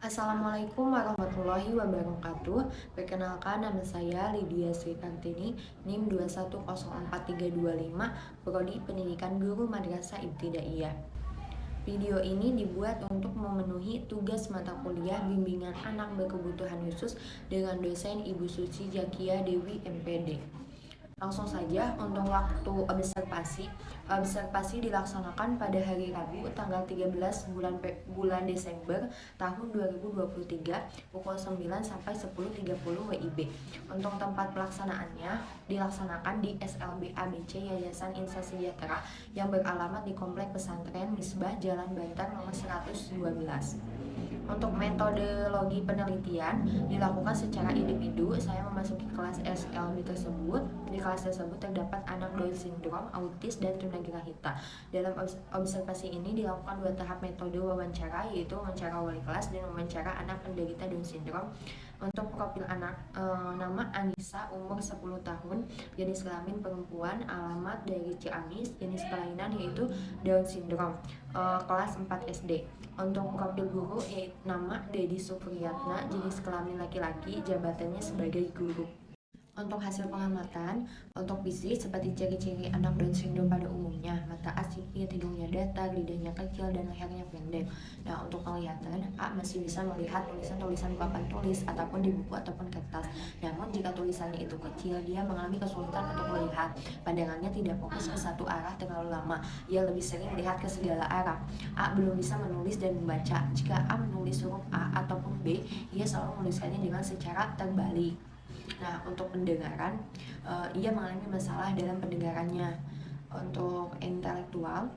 Assalamualaikum warahmatullahi wabarakatuh. Perkenalkan, nama saya Lydia Sri Kartini, NIM 2104325, Prodi Pendidikan Guru Madrasah Ibtidaiyah. Video ini dibuat untuk memenuhi tugas mata kuliah bimbingan anak berkebutuhan khusus dengan dosen Ibu Suci Zakia Dewi MPD. Langsung saja untuk waktu observasi. Observasi dilaksanakan pada hari Rabu tanggal 13 bulan Desember tahun 2023 pukul 9 sampai 10.30 WIB. Untuk tempat pelaksanaannya dilaksanakan di SLB ABC Yayasan Insa Sejahtera yang beralamat di Komplek Pesantren Misbah Jalan Bantar nomor 112. Untuk metodologi penelitian dilakukan secara individu. Saya memasuki kelas SLB tersebut. Di kelas tersebut terdapat anak Down syndrome, autis, dan tunagrahita. Dalam observasi ini dilakukan 2 tahap metode wawancara, yaitu wawancara wali kelas dan wawancara anak penderita Down syndrome. Untuk profil anak, nama Anissa, umur 10 tahun, jenis kelamin perempuan, alamat dari Ciamis, jenis kelainan yaitu Down syndrome, kelas 4 SD. Untuk profil guru, nama Dedi Supriyatna, jenis kelamin laki-laki, jabatannya sebagai guru. Untuk hasil pengamatan, untuk fisik seperti ciri-ciri anak Down syndrome pada umumnya, mata A sipit, hidungnya datar, lidahnya kecil, dan lehernya pendek. Nah, untuk penglihatan, A masih bisa melihat tulisan-tulisan papan tulis ataupun di buku ataupun kertas. Namun jika tulisannya itu kecil, dia mengalami kesulitan untuk melihat. Pandangannya tidak fokus ke satu arah terlalu lama. Ia lebih sering melihat ke segala arah. A belum bisa menulis dan membaca. Jika A menulis huruf A ataupun B, ia selalu menuliskannya dengan secara terbalik. Nah, untuk pendengaran, ia mengalami masalah dalam pendengarannya. Untuk intelektual,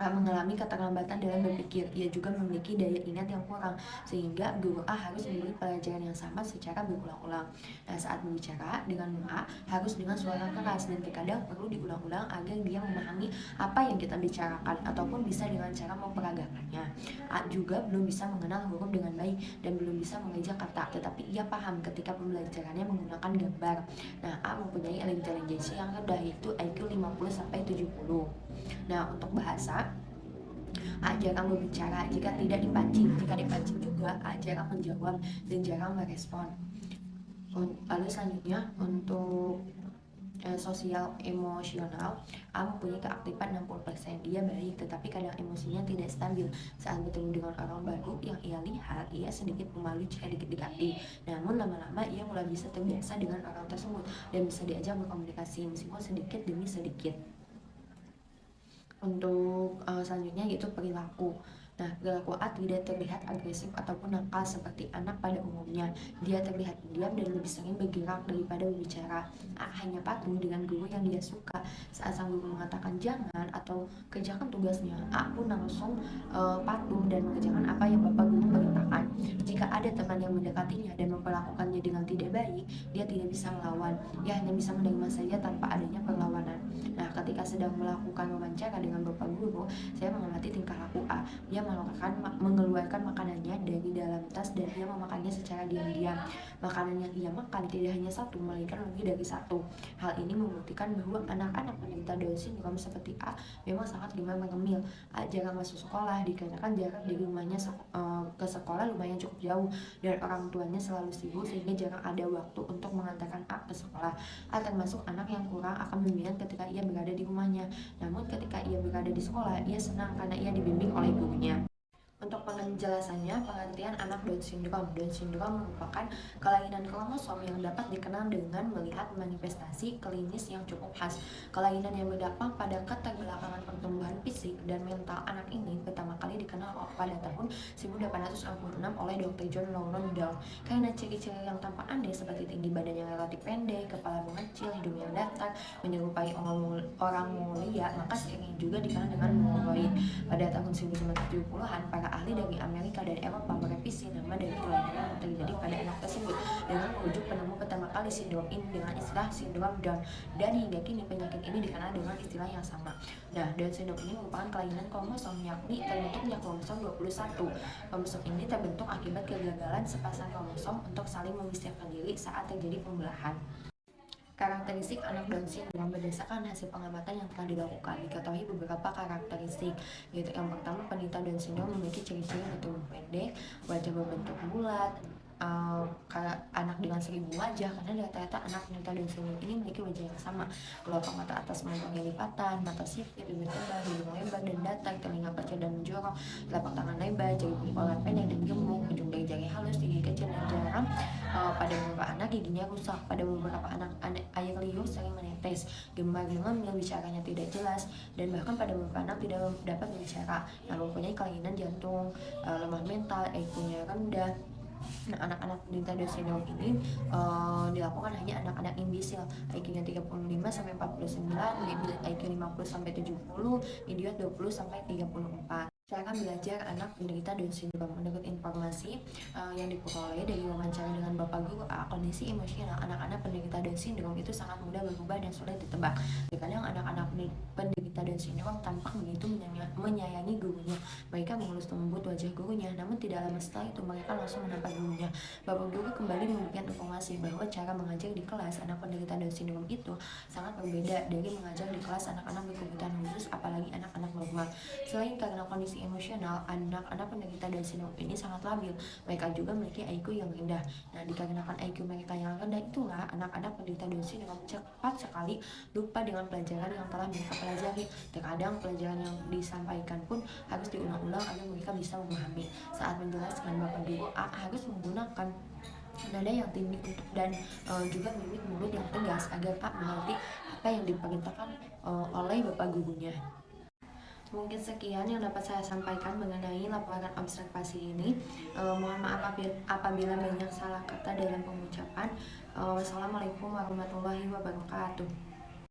mengalami keterlambatan dalam berpikir. Ia juga memiliki daya ingat yang kurang, sehingga guru A harus memberi pelajaran yang sama secara berulang-ulang. Nah, saat berbicara dengan A harus dengan suara keras dan terkadang perlu diulang-ulang agar dia memahami apa yang kita bicarakan ataupun bisa dengan cara memperagakannya. A juga belum bisa mengenal huruf dengan baik dan belum bisa mengeja kata, tetapi ia paham ketika pembelajarannya menggunakan gambar. Nah, A mempunyai intelijensi yang rendah, yaitu IQ 50-70. Nah, untuk bahasa, A jarang berbicara jika tidak dipancing. Jika dipancing juga, A jarang menjawab dan jarang merespon. Lalu selanjutnya untuk sosial emosional, A mempunyai keaktifan 60%. Dia baik, tetapi kadang emosinya tidak stabil. Saat bertemu dengan orang baru yang ia lihat, ia sedikit pemalu jika didekati. Namun lama-lama ia mulai bisa terbiasa dengan orang tersebut dan bisa diajak berkomunikasi meskipun sedikit demi sedikit. Untuk selanjutnya yaitu perilaku. Nah, perilaku A tidak terlihat agresif ataupun nakal seperti anak pada umumnya. Dia terlihat diam dan lebih sering bergerak daripada berbicara. A hanya patuh dengan guru yang dia suka. Saat sang guru mengatakan jangan atau kerjakan tugasnya, A pun langsung patuh dan mengerjakan apa yang bapak guru perintahkan. Jika ada teman yang mendekatinya dan memperlakukannya dengan tidak baik, dia tidak bisa melawan. Dia hanya bisa menerima saja tanpa adanya perlawanan. Nah, ketika sedang melakukan wawancara dengan bapak guru, saya mengamati tingkah laku A. Dia mengeluarkan makanannya dari dalam tas dan dia memakannya secara diam-diam. Makanan yang ia makan tidak hanya satu, melainkan lebih dari satu. Hal ini membuktikan bahwa anak-anak penderita Down syndrome seperti A memang sangat gemar mengemil. A jarang masuk sekolah dikarenakan jarak dari rumahnya ke sekolah lumayan cukup jauh dan orang tuanya selalu sibuk sehingga jarang ada waktu untuk mengantarkan A ke sekolah. A termasuk anak yang kurang akan bimbingan ketika ia berada di rumahnya. Namun ketika ia berada di sekolah, ia senang karena ia dibimbing oleh gurunya. Untuk penjelasannya, pengertian anak Down syndrome. Down syndrome merupakan kelainan kromosom yang dapat dikenal dengan melihat manifestasi klinis yang cukup khas. Kelainan yang berdampak pada keterbelakangan pertumbuhan fisik dan mental anak ini pertama kali dikenal pada tahun 1866 oleh Dr. John Lawrence Down. Karena ciri-ciri yang tampak aneh seperti tinggi badan yang relatif pendek, kepala mengecil, hidung yang datar, menyerupai orang Mongolia, maka ini juga dikenal dengan Mongoloid. Pada tahun 1970-an, para ahli dari Amerika dan Eropa merevisi nama dari kelainan yang terjadi pada anak tersebut dengan merujuk penemu pertama kali sindrom ini dengan istilah sindrom Down, dan hingga kini penyakit ini dikenal dengan istilah yang sama. Nah, Down syndrome ini merupakan kelainan kromosom, yakni terbentuknya kromosom 21. Kromosom ini terbentuk akibat kegagalan sepasang kromosom untuk saling memisahkan diri saat terjadi pembelahan. Karakteristik anak Down syndrome berdasarkan hasil pengamatan yang telah dilakukan diketahui beberapa karakteristik, yaitu yang pertama, penderita Down syndrome memiliki ciri-ciri bertubuh pendek, wajah berbentuk bulat, anak dengan 1000 wajah, karena rata-rata anak penderita Down syndrome ini memiliki wajah yang sama. Kelopak mata atas mempunyai lipatan, mata sipit, bibir tebal, hidung lebar dan datar, telinga kecil dan menjorok, telapak tangan lebar, jari jempol pendek dan gemuk, ujung jari halus, gigi kecil dan jarang. Pada beberapa anak giginya rusak, pada beberapa anak air liur sering menetes, gemar mengemil, bicaranya tidak jelas, dan bahkan pada beberapa anak tidak dapat berbicara, yang mempunyai kelainan jantung, lemah mental, IQ-nya rendah. Nah, anak-anak penderita Down syndrome ini dilakukan hanya anak-anak imbisil, IQ-nya 35 sampai 49, IQ 50 sampai 70, idiot 20 sampai 34. Cara belajar anak penderita Down syndrome. Menurut informasi yang diperoleh dari wawancara dengan Bapak Guru kondisi emosional anak-anak penderita Down syndrome itu sangat mudah berubah dan sulit ditebak. Terkadang anak-anak penderita Down syndrome tampak begitu menyayangi gurunya. Mereka mengelus lembut wajah gurunya, namun tidak lama setelah itu mereka langsung menampar gurunya. Bapak Guru kembali memberikan informasi bahwa cara mengajar di kelas anak penderita Down syndrome itu sangat berbeda dari mengajar di kelas anak-anak berkebutuhan khusus, apalagi anak-anak normal. Selain karena kondisi emosional, anak-anak penderita Down syndrome ini sangat labil. Mereka juga memiliki IQ yang rendah. Nah, dikarenakan IQ mereka yang rendah itulah anak-anak penderita Down syndrome cepat sekali lupa dengan pelajaran yang telah mereka pelajari. Terkadang pelajaran yang disampaikan pun harus diulang-ulang agar mereka bisa memahami. Saat menjelaskan, Bapak Guru harus menggunakan nada yang tinggi dan juga mimik mulut yang tegas agar mengerti apa yang diperintahkan oleh Bapak Gurunya. Mungkin sekian yang dapat saya sampaikan mengenai laporan observasi ini. Mohon maaf apabila banyak salah kata dalam pengucapan. Wassalamualaikum warahmatullahi wabarakatuh.